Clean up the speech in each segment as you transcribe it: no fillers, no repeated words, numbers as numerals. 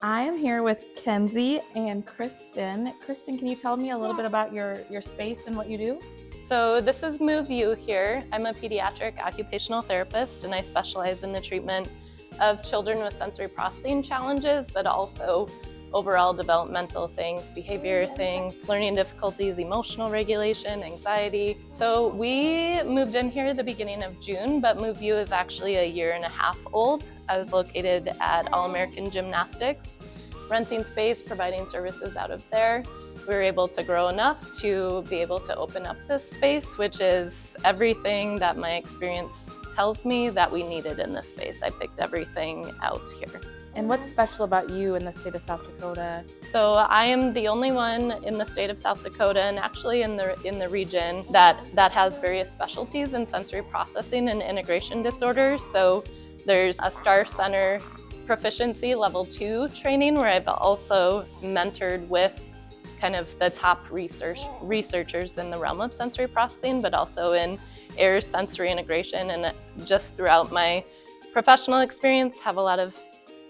I am here with Kenzie and Kristen. Kristen, can you tell me a little bit about your space and what you do? So this is Move You here. I'm a pediatric occupational therapist and I specialize in the treatment of children with sensory processing challenges, but also overall developmental things, behavior things, learning difficulties, emotional regulation, anxiety. So we moved in here at the beginning of June, but Move You is actually a year and a half old. I was located at All American Gymnastics, renting space, providing services out of there. We were able to grow enough to be able to open up this space, which is everything that my experience tells me that we needed in this space. I picked everything out here. And what's special about you in the state of South Dakota? So I am the only one in the state of South Dakota and actually in the region that has various specialties in sensory processing and integration disorders. So there's a STAR Center proficiency level 2 training where I've also mentored with kind of the top researchers in the realm of sensory processing, but also in air sensory integration. And just throughout my professional experience, have a lot of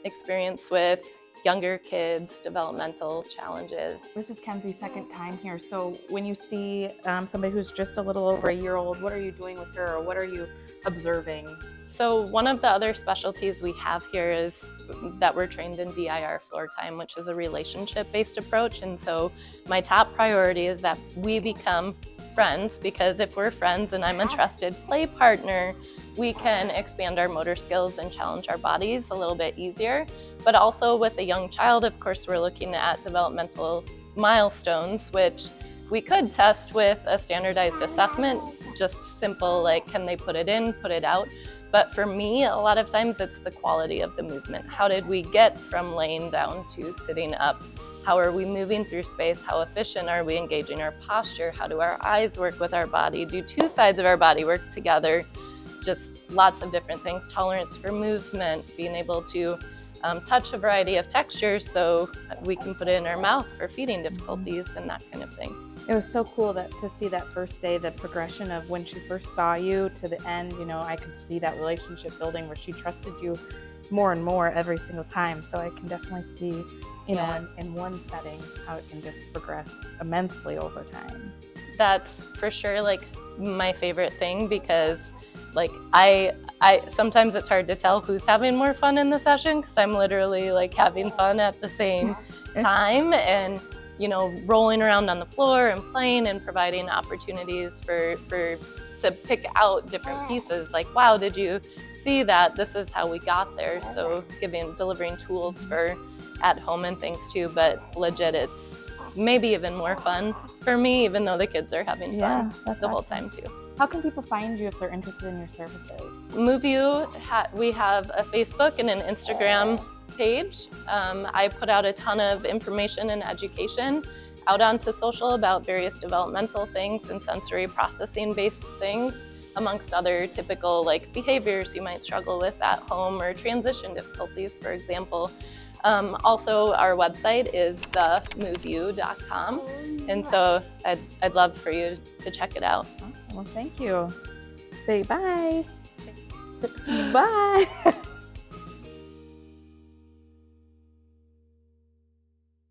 experience with younger kids, developmental challenges. This is Kenzie's second time here. So when you see somebody who's just a little over a year old, what are you doing with her, or what are you observing? So one of the other specialties we have here is that we're trained in DIR floor time, which is a relationship-based approach. And so my top priority is that we become friends, because if we're friends and I'm a trusted play partner, we can expand our motor skills and challenge our bodies a little bit easier. But also with a young child, of course, we're looking at developmental milestones, which we could test with a standardized assessment, just simple, like, can they put it in, put it out? But for me, a lot of times it's the quality of the movement. How did we get from laying down to sitting up? How are we moving through space? How efficient are we engaging our posture? How do our eyes work with our body? Do two sides of our body work together? Just lots of different things. Tolerance for movement, being able to touch a variety of textures so we can put it in our mouth for feeding difficulties and that kind of thing. It was so cool to see that first day, the progression of when she first saw you to the end. You know, I could see that relationship building where she trusted you more and more every single time. So I can definitely see, you know, in one setting, how it can just progress immensely over time. That's for sure like my favorite thing, because like I sometimes it's hard to tell who's having more fun in the session, because I'm literally like having fun at the same time, and you know, rolling around on the floor and playing and providing opportunities to pick out different pieces. Like, wow, did you see that? This is how we got there. So delivering tools for at home and things too, but legit, it's maybe even more fun for me, even though the kids are having fun the whole time too. How can people find you if they're interested in your services? Move You, we have a Facebook and an Instagram page. I put out a ton of information and education out onto social about various developmental things and sensory processing based things, amongst other typical like behaviors you might struggle with at home, or transition difficulties, for example. Also, our website is themoveyou.com, and so I'd love for you to check it out. Well, thank you. Say bye. Bye.